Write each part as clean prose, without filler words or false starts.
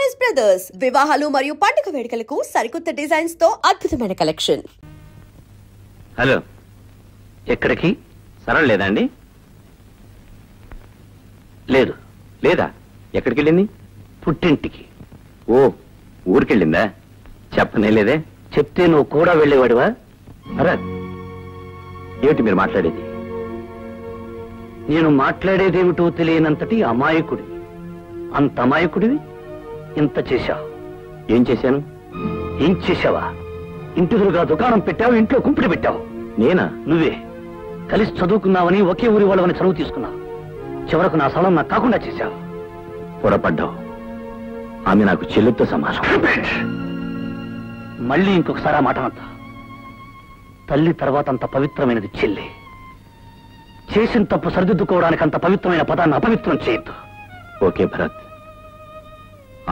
Choice brothers వివాహాలు మరియు పండుగ వేడుకలకు సరికొత్త డిజైన్స్ తో అద్భుతమైన కలెక్షన్. హలో, ఎక్కడికి? సరళ లేదా అండి? లేదు. లేదా? ఎక్కడికి వెళ్ళింది? పుట్టింటికి. ఓ, ఊరికెళ్ళిందా? చెప్పనే లేదే. చెప్తే నువ్వు కూడా వెళ్ళేవాడివా? అరా, ఏమిటి మీరు మాట్లాడేది? నేను మాట్లాడేదేమిటో తెలియనంతటి అమాయకుడివి. అంత అమాయకుడివి ఇంత చేశావు. ఏం చేశాను? ఏం చేశావా? ఇంటిదురుగా దుకాణం పెట్టావు, ఇంట్లో కుంపిడి పెట్టావు. నేనా? నువ్వే. కలిసి చదువుకున్నావని, ఒకే ఊరి వాళ్ళవని చదువు తీసుకున్నావు. చివరకు నా స్థలం నాకు కాకుండా చేశావు. పొరపడ్డావు. ఆమె నాకు చెల్లితో సమానం. మళ్ళీ ఇంకొకసారి ఆ మాట అంతా. తల్లి తర్వాత అంత పవిత్రమైనది చెల్లి. చేసిన తప్పు సరిదిద్దుకోవడానికి అంత పవిత్రమైన పదాన్ని అపవిత్రం చేయొద్దు. ఓకే భరత్,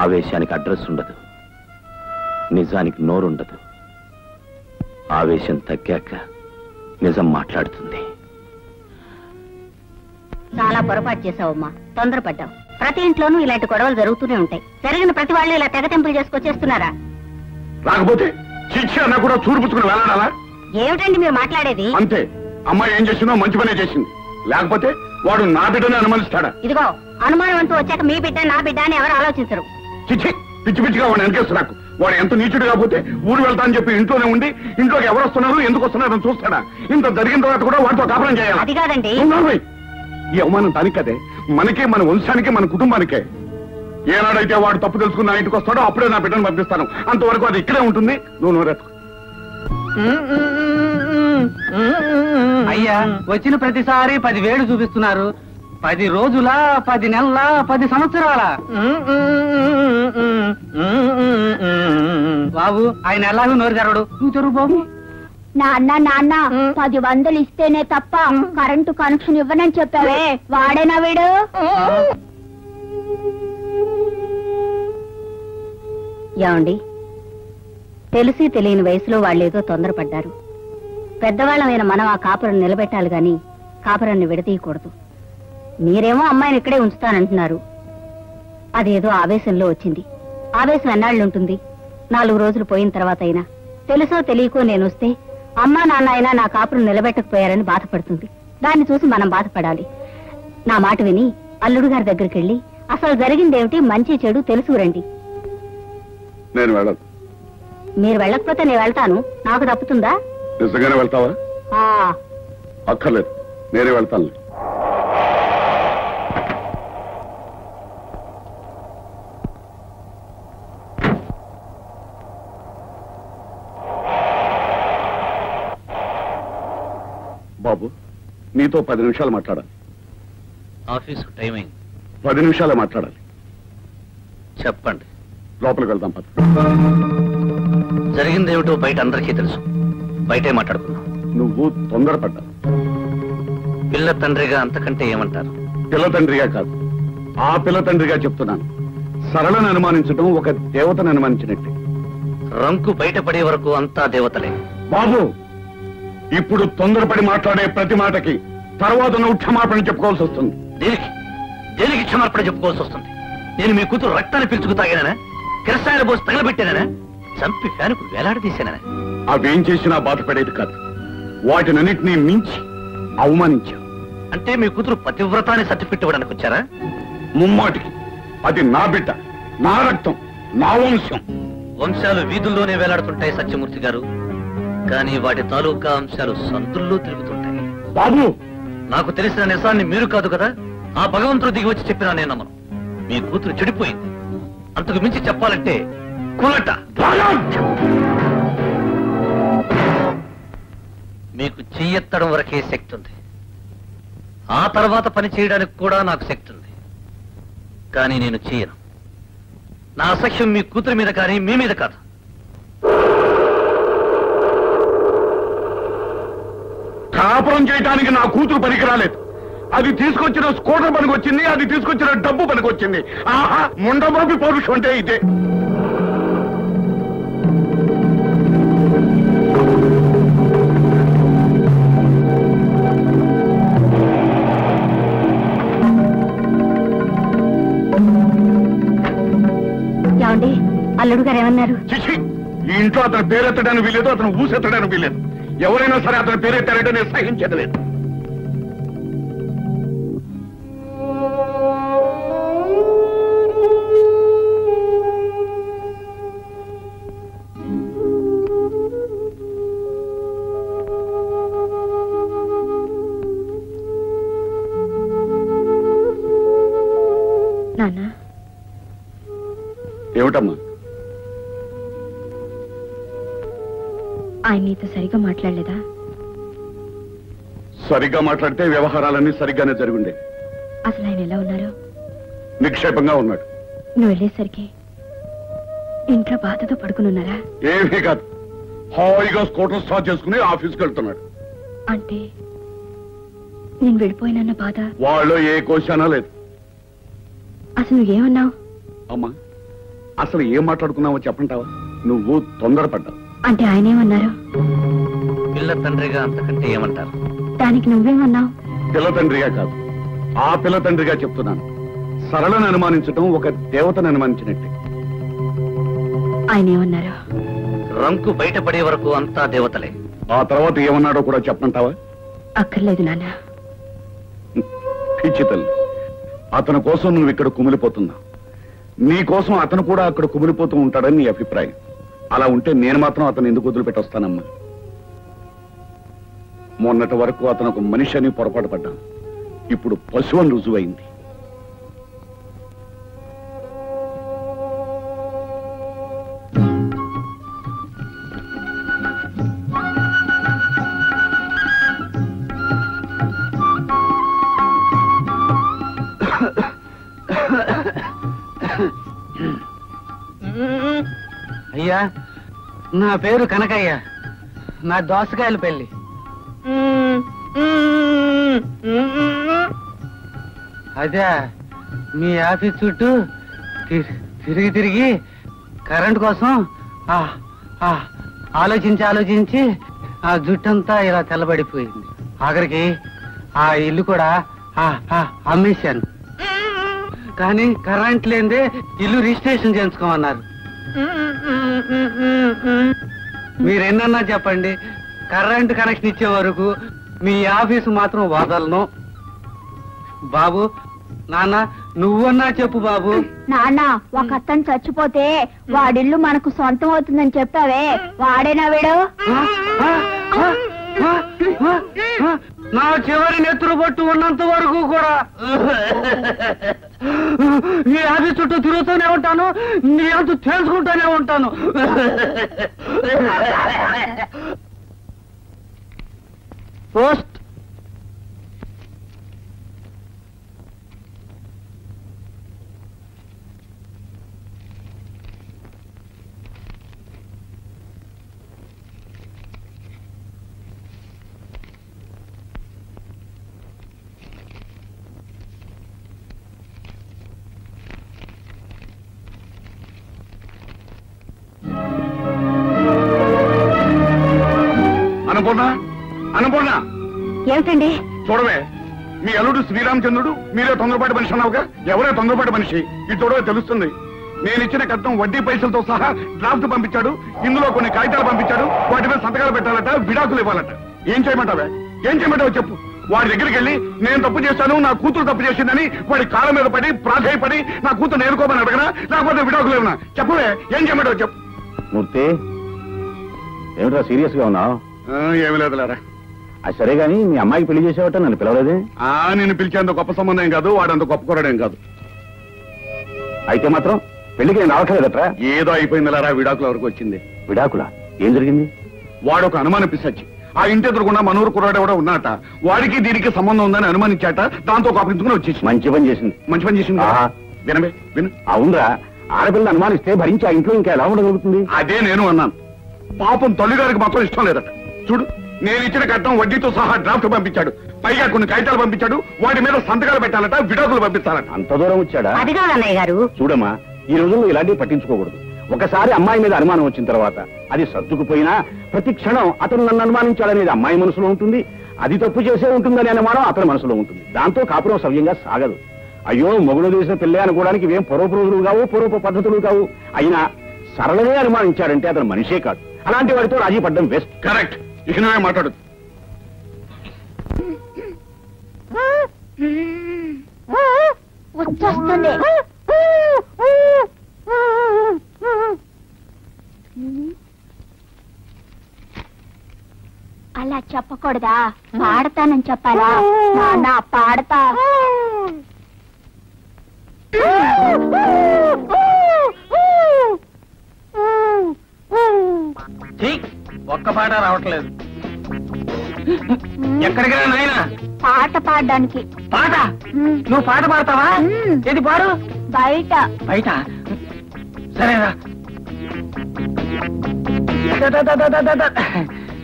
ఆవేశానికి అడ్రస్ ఉండదు, నిజానికి నోరుండదు. ఆవేశం తగ్గాక నిజం మాట్లాడుతుంది. చాలా పొరపాటు చేసావమ్మా, తొందరపడ్డావు. ప్రతి ఇంట్లోనూ ఇలాంటి గొడవలు జరుగుతూనే ఉంటాయి. జరిగిన ప్రతి వాళ్ళు ఇలా తెగతెంపులు చేసుకొచ్చేస్తున్నారా? రాకపోతే శిక్ష అన్న కూడా చూరుపుచ్చుకుని వెళ్ళాలా? ఏమిటండి మీరు మాట్లాడేది? అంతే. అమ్మాయి ఏం చేసిందో మంచి పనే చేసింది. లేకపోతే వాడు నా బిడ్డని అనుమానిస్తాడా? ఇదిగో, అనుమానం అంటూ వచ్చాక మీ బిడ్డ నా బిడ్డ అని ఎవరు ఆలోచించరు. చిచ్చి, పిచ్చి పిచ్చిగా వాడు వెనకేస్తు. నాకు వాడు ఎంత నీచుడు కాకపోతే ఊరు వెళ్తా అని చెప్పి ఇంట్లోనే ఉండి ఇంట్లోకి ఎవరు వస్తున్నారు, ఎందుకు వస్తున్నారు అని చూస్తాడా? ఇంత జరిగిన తర్వాత కూడా వాటితో కాపురం చేయాలి. అది కాదండి. ఈ అవమానం దానికి కదే, మనకే, మన వంశానికే, మన కుటుంబానికే. ఏనాడైతే వాడు తప్పు తెలుసుకుని నా ఇంటికి వస్తాడో అప్పుడే నా బిడ్డను పంపిస్తాను. అంతవరకు అది ఇక్కడే ఉంటుంది. నువ్వు నోరెత్తు. అయ్యా, వచ్చిన ప్రతిసారి 10,000 చూపిస్తున్నారు. 10 రోజుల, 10 నెలల, 10 సంవత్సరాల? బాబు, ఆయన ఎలాగూ నోరు తెరవడు. నువ్వు తెరువు బాబు. నాన్న 10,000 ఇస్తేనే తప్ప కరెంటు కనెక్షన్ ఇవ్వనని చెప్పావే, వాడేనా వీడు? ఏమండి, తెలిసి తెలియని వయసులో వాళ్ళేదో తొందరపడ్డారు. పెద్దవాళ్ళమైన మనం ఆ కాపురం నిలబెట్టాలి గాని కాపురాన్ని విడతీయకూడదు. మీరేమో అమ్మాయిని ఇక్కడే ఉంచుతానంటున్నారు. అదేదో ఆవేశంలో వచ్చింది. ఆవేశం ఎన్నాళ్ళుంటుంది? 4 రోజులు పోయిన తర్వాత అయినా తెలుసో తెలియకో నేను వస్తే అమ్మా నాన్న అయినా నా కాపురం నిలబెట్టకపోయారని బాధపడుతుంది. దాన్ని చూసి మనం బాధపడాలి. నా మాట విని అల్లుడు గారి దగ్గరికి వెళ్ళి అసలు జరిగిందేమిటి, మంచి చెడు తెలుసుకురండి. నేను వెళ్ళను. మీరు వెళ్ళకపోతే నేను వెళ్తాను. నాకు తప్పుతుందా? నిజంగానే వెళ్తావా? అక్కర్లేదు, నేనే వెళ్తాను. బాబు, నీతో 10 నిమిషాలు మాట్లాడాలి. ఆఫీసు టైమింగ్ 10 నిమిషాలే మాట్లాడాలి. చెప్పండి. లోపలికి వెళ్దాం పద. జరిగిందేమిటో బయట అందరికీ తెలుసు. బయటే మాట్లాడుకున్నాం. నువ్వు తొందరపడ్డావు. పిల్ల తండ్రిగా అంతకంటే ఏమంటారు? పిల్ల తండ్రిగా కాదు, ఆ పిల్ల తండ్రిగా చెప్తున్నాను. సరళను అనుమానించడం ఒక దేవతను అనుమానించినట్టే. రంకు బయటపడే వరకు అంతా దేవతలే. బాబు, ఇప్పుడు తొందరపడి మాట్లాడే ప్రతి మాటకి తర్వాత నువ్వు క్షమాపణ చెప్పుకోవాల్సి వస్తుంది. దేనికి దేనికి క్షమాపణ చెప్పుకోవాల్సి వస్తుంది? నేను మీ కూతురు రక్తాన్ని పిలుచుకు తాగానా? కిరసాయల బోసి తగలబెట్టానా? చంపి ఫ్యానుకు వేలాడదీశానా? అవేం చేసినా బాధపడేది కాదు. వాటినన్నిటినీ మించి అవమానించా. అంటే మీ కూతురు పతివ్రతాన్ని సర్టిఫికెట్ ఇవ్వడానికి వచ్చారా? ముమ్మాటికి అది నా బిడ్డ, నా రక్తం, నా వంశం. వంశాలు వీధుల్లోనే వేలాడుతుంటాయి సత్యమూర్తి గారు, కానీ వాటి తాలూకా అంశాలు సంతుల్లో తిరుగుతుంటాయి. బాబు, నాకు తెలిసిన నిజాన్ని మీరు కాదు కదా, ఆ భగవంతుడు దిగి వచ్చి చెప్పినా నేను నమ్మను. మీ కూతురు చెడిపోయింది. అంతకు మించి చెప్పాలంటే కులట. మీకు చెయ్యెత్తడం వరకే శక్తి ఉంది. ఆ తర్వాత పని చేయడానికి కూడా నాకు శక్తి ఉంది. కానీ నేను చెయ్యను. నా అసఖ్యం మీ కూతురి మీద కానీ మీ మీద కాదు. కాపురం చేయడానికి నా కూతురు పనికి రాలేదు. అది తీసుకొచ్చిన స్కూటర్ పనికి వచ్చింది, అది తీసుకొచ్చిన డబ్బు పనికి వచ్చింది. ఆహా, ముండబాబి పౌరుషం అంటే ఇదే. ఏమండి అల్లుడు గారు ఏమన్నారు? చిచి, ఈ ఇంట్లో అతని పేరెత్తడానికి వీలేదు, అతను ఊసెత్తడానికి వీలేదు. ఎవరైనా సరే అతని పేరెత్తారంటే నేను సహించేది లేదు. నాన్న ఏమిటమ్మా? ఆయన నీతో సరిగా మాట్లాడలేదా? సరిగ్గా మాట్లాడితే వ్యవహారాలన్నీ సరిగ్గానే జరుగుండే. అసలు ఆయన ఎలా ఉన్నారు? నిక్షేపంగా ఉన్నాడు. నువ్వు వెళ్ళేసరికి ఇంట్లో బాధతో పడుకుని ఉన్నారా? ఏమీ కాదు, హాయిగా స్కూటర్ స్టార్ట్ చేసుకుని ఆఫీస్కి వెళ్తున్నాడు. అంటే నేను వెళ్ళిపోయినన్న బాధ వాళ్ళు ఏ కోశానా లేదు. అసలు నువ్వేమన్నావు? అమ్మా, అసలు ఏం మాట్లాడుకున్నావో చెప్పంటావా? నువ్వు తొందరపడ్డావు. అంటే ఆయన ఏమన్నారు? పిల్ల తండ్రిగా అంతకంటే ఏమంటారు? దానికి నువ్వేమన్నావు? పిల్ల తండ్రిగా కాదు, ఆ పిల్ల తండ్రిగా చెప్తున్నాను. సరళను అనుమానించడం ఒక దేవతను అనుమానించినట్టే. ఆయన ఏమన్నారు? రంకు బయటపడే వరకు అంతా దేవతలే. ఆ తర్వాత ఏమన్నాడో కూడా చెప్పంటావా? అక్కర్లేదు నాన్న. పిచ్చి తల్లి, అతని కోసం నువ్వు ఇక్కడ కుమిలిపోతున్నావు. నీ కోసం అతను కూడా అక్కడ కుమిలిపోతూ ఉంటాడని నీ అభిప్రాయం. అలా ఉంటే నేను మాత్రం అతను ఎందుకు వదిలిపెట్టొస్తానమ్మా? మొన్నటి వరకు అతను ఒక మనిషి అని పొరపాటు పడ్డాను. ఇప్పుడు పశువు అని రుజువైంది. అయ్యా, నా పేరు కనకయ్య. నా దోసకాయల పెళ్లి. అదే మీ ఆఫీస్ చుట్టూ తిరిగి తిరిగి కరెంట్ కోసం ఆలోచించి ఆ జుట్టంతా ఇలా తెల్లబడిపోయింది. ఆఖరికి ఆ ఇల్లు కూడా అమ్మేశాను. కానీ కరెంట్ లేదే ఇల్లు రిజిస్ట్రేషన్ చేయించుకోమన్నారు. మీరెన్నన్నా చెప్పండి, కరెంట్ కనెక్షన్ ఇచ్చే వరకు మీ ఆఫీసు మాత్రం వదలను. బాబు, నాన్న, నువ్వన్నా చెప్పు బాబు. నాన్న, ఒక అతను చచ్చిపోతే వాడిల్లు మనకు సొంతం అవుతుందని చెప్పావే, వాడేనా వీడు? నా చివరి నెత్తురు పట్టు ఉన్నంత వరకు కూడా నీ ఆఫీస్ చుట్టూ తిరుగుతూనే ఉంటాను, నీ అంత తెలుసుకుంటూనే ఉంటాను. పోస్ట్. అన్నపూర్ణ, ఏమిటండి? చూడవే, మీ అల్లుడు శ్రీరామచంద్రుడు, మీరే తొందరపాటి మనిషి అన్నావుగా. ఎవరే తొందరపాటి మనిషి? ఇది చూడవే తెలుస్తుంది. నేను ఇచ్చిన కట్నం వడ్డీ పైసలతో సహా డ్రాఫ్ట్ పంపించాడు. ఇందులో కొన్ని కాగితాలు పంపించాడు. వాటి మీద సంతకాలు పెట్టాలట, విడాకులు ఇవ్వాలట. ఏం చేయమంటావే? ఏం చేయమంటావు చెప్పు. వాడి దగ్గరికి వెళ్ళి నేను తప్పు చేశాను, నా కూతురు తప్పు చేసిందని వాడి కాళ్ళ మీద పడి ప్రాధాయపడి నా కూతురు నేర్కోమని అడగనా, లేకపోతే విడాకులు ఇవ్వనా? చెప్పవే, ఏం చేయమంటావు చెప్పు. మూర్తి, ఏమిట్రా సీరియస్ గా ఉన్నావు? ఏమి లేదులేరా. అది సరే గాని మీ అమ్మాయికి పెళ్లి చేసేవట నన్ను పిలవలేదే? నేను పిలిచేంత గొప్ప సంబంధం కాదు, వాడంత గొప్ప కుర్రాడేం కాదు. అయితే మాత్రం పెళ్లికి నేను రావట్లేదట్రా? ఏదో అయిపోయిందిలేరా, విడాకుల వరకు వచ్చింది. విడాకులా? ఏం జరిగింది? వాడు ఒక అనుమానం పిసచ్చి ఆ ఇంటి ఎదురుకుండా మనూరు కుర్రాడు కూడా ఉన్నాట. వాడికి దీనికి సంబంధం ఉందని అనుమానించాట. దాంతో కాపించుకుని వచ్చేసి మంచి పని చేసింది. మంచి పని చేసింది. వినవే, విను. అవునరా, ఆడపిల్లని అనుమానిస్తే భరించి ఆ ఇంట్లో ఇంకా ఎలా ఉండగలుగుతుంది? అదే నేను అన్నాను. పాపం తల్లిగారికి మాత్రం ఇష్టం లేదట. చూడు, నేను ఇచ్చిన కట్నం వడ్డీతో సహా డ్రాఫ్ట్ పంపించాడు. పైగా కొన్ని కాగితాలు పంపించాడు. వాటి మీద సంతకాలు పెట్టాలట, విడాకులు పంపిస్తారట. అంత దూరం వచ్చాడా? అది కాదు అన్నయ్య గారు. చూడమ్మా, ఈ రోజుల్లో ఇలాంటివి పట్టించుకోకూడదు. ఒకసారి అమ్మాయి మీద అనుమానం వచ్చిన తర్వాత అది సర్దుకుపోయినా ప్రతి క్షణం అతను నన్ను అనుమానించాడనేది అమ్మాయి మనసులో ఉంటుంది. అది తప్పు చేసే ఉంటుందనే అనుమానం అతని మనసులో ఉంటుంది. దాంతో కాపురం సవ్యంగా సాగదు. అయ్యో మొగుడు చేసిన పెళ్ళే అనుకోవడానికి ఇవేం పూర్వపు రోజులు కావు, పూర్వపు పద్ధతులు కావు. అయినా సరళమే అనుమానించాడంటే అతను మనిషే కాదు. అలాంటి వాడితో రాజీ పడ్డం బెస్ట్. కరెక్ట్. ఇక నువ్వే మాట్లాడు. వచ్చేస్తుంది. అలా చెప్పకూడదా? పాడతానని చెప్పాలా? నాన్న పాడతా. ఒక్క పాట రావట్లేదు. ఎక్కడికి రా నాయనా? పాట పాడడానికి. పాట? నువ్వు పాట పాడతావా? ఏది పాడు? బయట. బయట? సరేరా.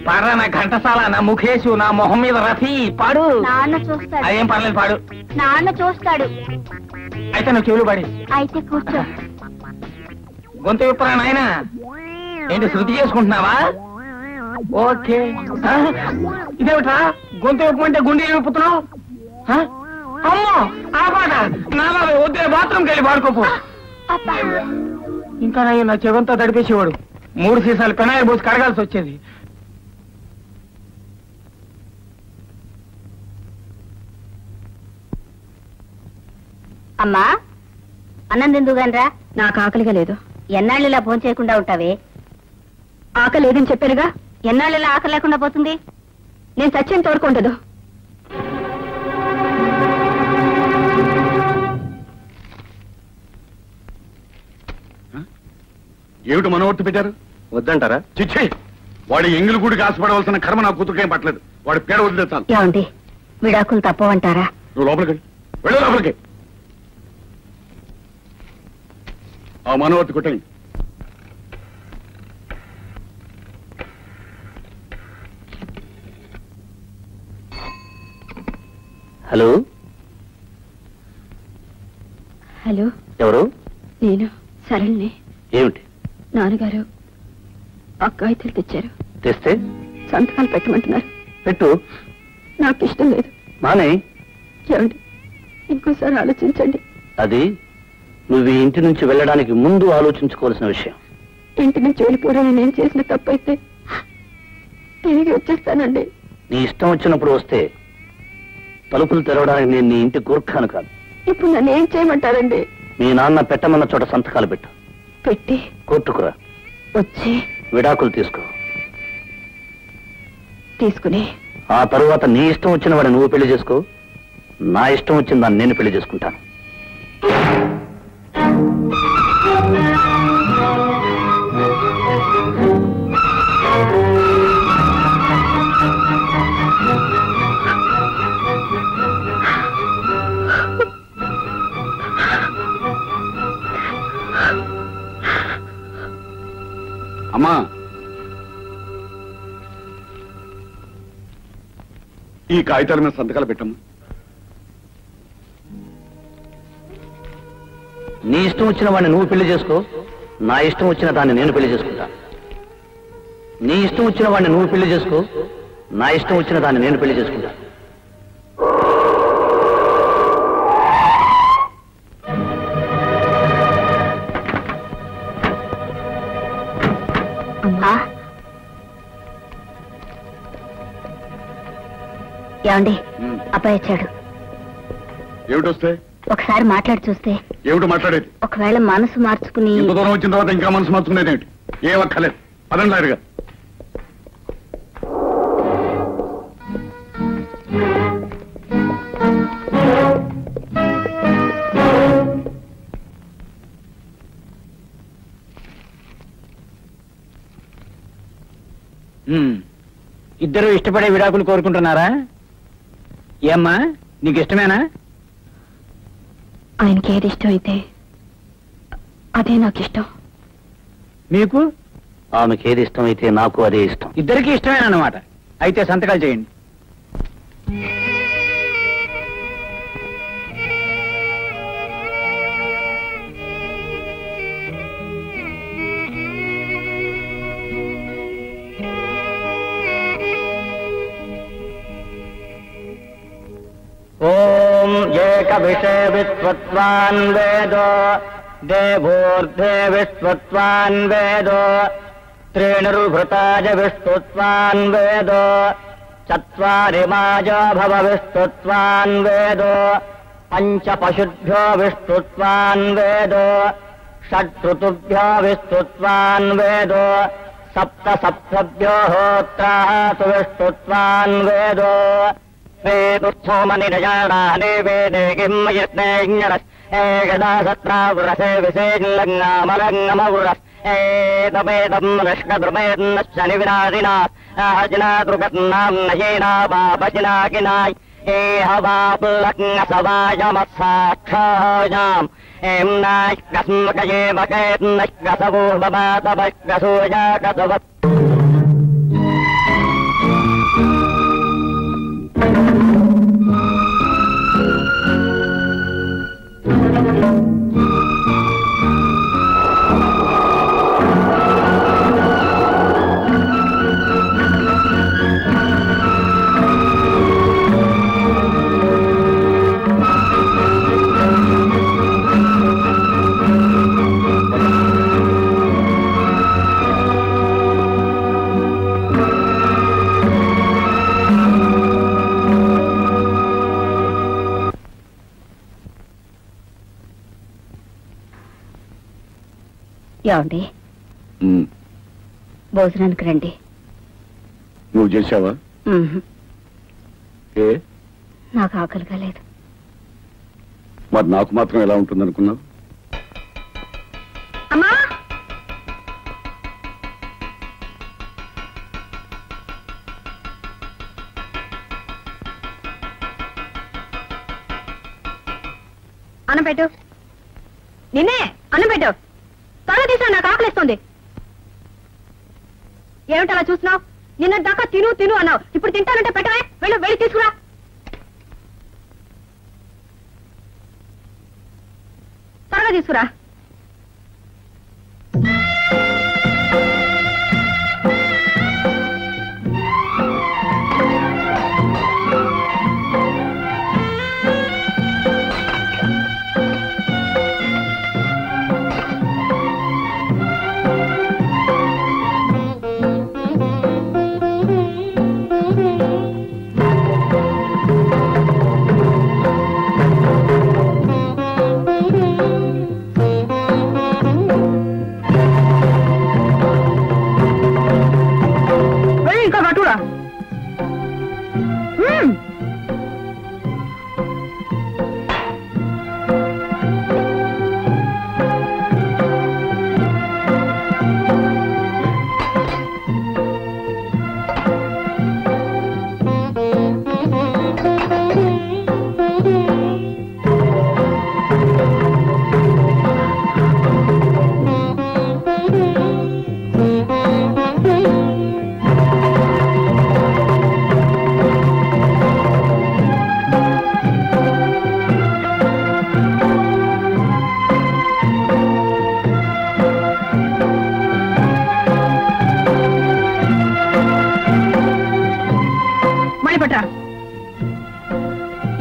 పాడరా నా ఘంటసాల, నా ముఖేషు, నా మొహం మీద రఫీ. పాడు. నాన్న చూస్తాడు. అదేం పర్లేదు, పాడు. నాన్న చూస్తాడు. అయితే నువ్వు చెవులు పాడి. అయితే కూర్చో. గొంతు విప్పరా నాయనా. ఏంటి శృతి చేసుకుంటున్నావా? ఓకే. ఇదేమిట్రా గొంతు విప్పమంటే గుండె విప్పుతున్నావు? అమ్మో ఆ పాట నా బాబాయ్ వద్దే, బాత్రూమ్కి వెళ్ళి పాడుకోపు. ఇంకా నా చెవంతా తడిపేసేవాడు. 3 సీసాలు పెనాయి పోసి కడగాల్సి వచ్చేది. అమ్మా, అన్నం తిందుగానరా. నాకు ఆకలిగా లేదు. ఎన్నాళ్ళు ఇలా ఫోన్ చేయకుండా ఉంటావే? ఆకలి లేదని చెప్పానుగా. ఎన్నాళ్ళు ఇలా ఆకలి లేకుండా పోతుంది? నేను సత్యం తోడుకుంటదు. ఏమిటి మనవర్తి పెట్టారు? వద్దంటారా? చిచ్చి, వాడి ఎంగిలి గుడికి ఆశపడవలసిన కర్మ నా కూతురుకేం పట్టలేదు. వాడి పేడ వదిలేస్తాను. ఏమండి, విడాకులు తప్పవంటారా? నువ్వు లోపలికి వెళ్ళు, లోపలికి. ఆ మనవర్తి కొట్టండి. హలో. హలో, ఎవరు? నేను సరళిని. ఏమిటి? నాన్నగారు అక్కాయితలు తెచ్చారు. తెస్తే సంతకాలు పెట్టమంటున్నారు. పెట్టు. నాకు ఇష్టం లేదు. మానే. ఏమండి, ఇంకోసారి ఆలోచించండి. అది నువ్వు ఈ ఇంటి నుంచి వెళ్ళడానికి ముందు ఆలోచించుకోవాల్సిన విషయం. ఇంటి నుంచి వెళ్ళిపోవడానికి నేను చేసిన తప్పైతే తిరిగి వచ్చేస్తానండి. నీ ఇష్టం వచ్చినప్పుడు వస్తే తలుపులు తెరవడానికి నేను నీ ఇంటి గూర్ఖాను కాదు. ఇప్పుడు నన్ను ఏం చేయమంటారండి? మీ నాన్న పెట్టమన్న చోట సంతకాలు పెట్టు. పెట్టి కోర్టుకురా. వచ్చి విడాకులు తీసుకో. తీసుకుని ఆ తరువాత నీ ఇష్టం వచ్చిన వాడిని నువ్వు పెళ్లి చేసుకో. నా ఇష్టం వచ్చిన దాన్ని నేను పెళ్లి చేసుకుంటాను. అమ్మా, ఈ కాగితాల మీద సంతకాలు పెట్టమ్మా. నీ ఇష్టం వచ్చిన వాడిని నువ్వు పెళ్లి చేసుకో. నా ఇష్టం వచ్చిన దాన్ని నేను పెళ్లి చేసుకుంటాను. నీ ఇష్టం వచ్చిన వాడిని నువ్వు పెళ్లి చేసుకో. నా ఇష్టం వచ్చిన దాన్ని నేను పెళ్లి చేసుకుంటాను. అమ్మా, ఏమండి, అబ్బాయి వచ్చాడు. ఏమిటొస్తే? ఒకసారి మాట్లాడి చూస్తే. ఏమిటో మాట్లాడేది? ఒకవేళ మనసు మార్చుకుని. ఇంత దూరం వచ్చిన తర్వాత ఇంకా మనసు మార్చుకునేది ఏమిటి? ఏ ఒక్కలేదు. పదండి లాయరుగా. ఇద్దరు ఇష్టపడే విడాకులు కోరుకుంటున్నారా? ఏమ్మా, నీకు ఇష్టమేనా? ఆయనకి ఏది ఇష్టం అయితే అదే నాకు ఇష్టం. మీకు? ఆమెకి ఏది ఇష్టమైతే నాకు అదే ఇష్టం. ఇద్దరికి ఇష్టమేనన్నమాట. అయితే సంతకాలు చేయండి. ఓం कविषे विश्वत्वान् वेदो देवोर्धे विश्वत्वान् वेदो त्रीणिर्भृताय विष्णुत्वान् वेदो चत्वारि माजो भव विष्णुत्वान् वेदो पंच पशुभ्यो विष्णुत्वान् वेदो षट् ऋतुभ्यो विष्णुत्वान् वेदो सप्त सप्तभ्यो होत्रातु विष्णुत्वान् वेदो वेदुत्सोमनिरजानानि वेदे किं यज्ञरस् एकदा सत्रावृसे विशेषलग्नामलग्नमवृस् एतमेदम् कृष्णद्रुमेन्नश्च निविनादिना अजनादृगन्नाम् नयेना वापचिनाकिनाय एहवापुलग्नसवायमत्साक्षायाम् एम्नाश्कस्मकयेमकेन्नश्कसवोभवातपश्कसूयाकसवत् ఏమండి భోజనానికి రండి. నువ్వు చేసావా? ఏ నాకు ఆకలిగా లేదు. మరి నాకు మాత్రం ఎలా ఉంటుంది అనుకున్నావు? అమ్మా అన్నం పెట్టు. నిన్నే అన్నం పెట్టు. త్వరగా తీసా, నాకు ఆకలిస్తుంది. ఏమిటలా చూస్తున్నావు? నిన్న దాకా తిను తిను అన్నావు, ఇప్పుడు తింటానంటే పెట్టవే. వెళ్ళు, వెళ్ళి తీసుకురా. త్వరగా తీసుకురా.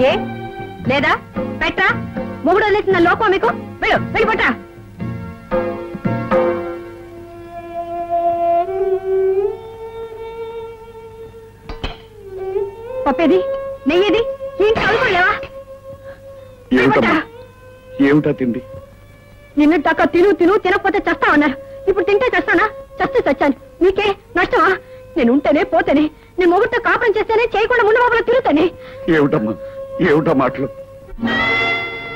ఏ లేదా పెట్టా? మొగుడు వదిలేసిన లోపం మీకు? వెళ్ళు, వెళ్ళి పట్టా. పప్పేది, నెయ్యేది, ఇంటి అనుకోలేవా? ఏమిటా తిండి? నిన్నటి దాకా తిను తిను తినకపోతే చస్తావన్నారు. ఇప్పుడు తింటే చస్తానా? చస్తే చచ్చాను. నీకే నష్టమా? నేను ఉంటేనే పోతేనే, నేను మొగుడితో కాపురం చేస్తేనే, చేయకుండా ముందు మొబైల్ తిరుగుతానే. ఏమిటమ్మా, ఏమిటా మాటలు?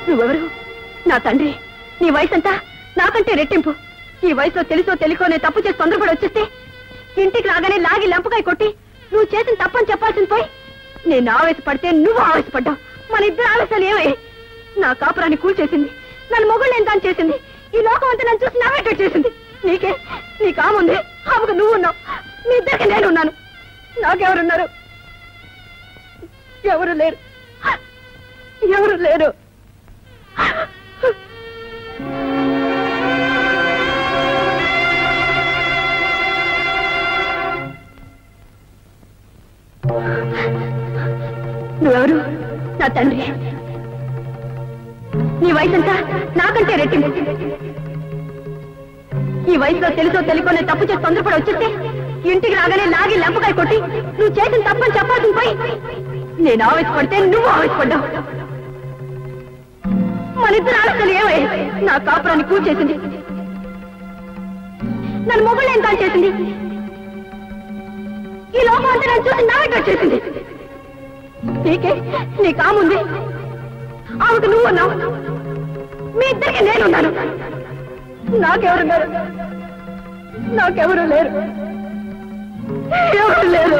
నువ్వెవరు? నా తండ్రి. నీ వయసు అంతా నాకంటే రెట్టింపు. ఈ వయసులో తెలుసో తెలియకోనే తప్పు చేసి తొందరపడి వచ్చేస్తే ఇంటికి రాగానే లాగి లంపకాయ కొట్టి నువ్వు చేసిన తప్పని చెప్పాల్సింది పోయి నేను ఆవేశపడితే నువ్వు ఆవేశపడ్డావు. మన ఇద్దరు ఆవేశాలు ఏమై నా కాపురాన్ని కూల్చేసింది. నన్ను మొగుళ్ళు నేను దాన్ని చేసింది. ఈ లోకం అంతా నన్ను చూసి నవ్వేటట్టు చేసింది. నీకే నీ కాముంది, ఆమెకు నువ్వు ఉన్నావు. మీ ఇద్దరికి నేను ఉన్నాను. నాకెవరున్నారు? ఎవరు లేరు, ఎవరు లేరు. నువ్వెవరు? నా తండ్రి. వయసంతా నాకంటే రెట్టింపు. ఈ వయసులో తెలుసో తెలియకోనే తప్పు చేసి తొందరపడి వచ్చేస్తే ఇంటికి రాగానే లాగి లెంపకాయ కొట్టి నువ్వు చేసిన తప్పని చెప్పాల్సింది పోయి నేను ఆవేశపడితే నువ్వు ఆవేశపడ్డావు. మనిద్దరు ఆలోచనలు ఏమై నా కాపురాన్ని కూల్చేసింది. నన్ను మొబైల్ ఎంత చేసింది. ఈ లోపం అంతా నన్ను చూసి నాయకుడు చేసింది. నీకే నీ కాముంది, ఆమెకు నువ్వు ఉన్నావు, మీ ఇద్దరికి నేనున్నాను. నాకెవరున్నారు? నాకెవరు లేరు, ఎవరు లేరు.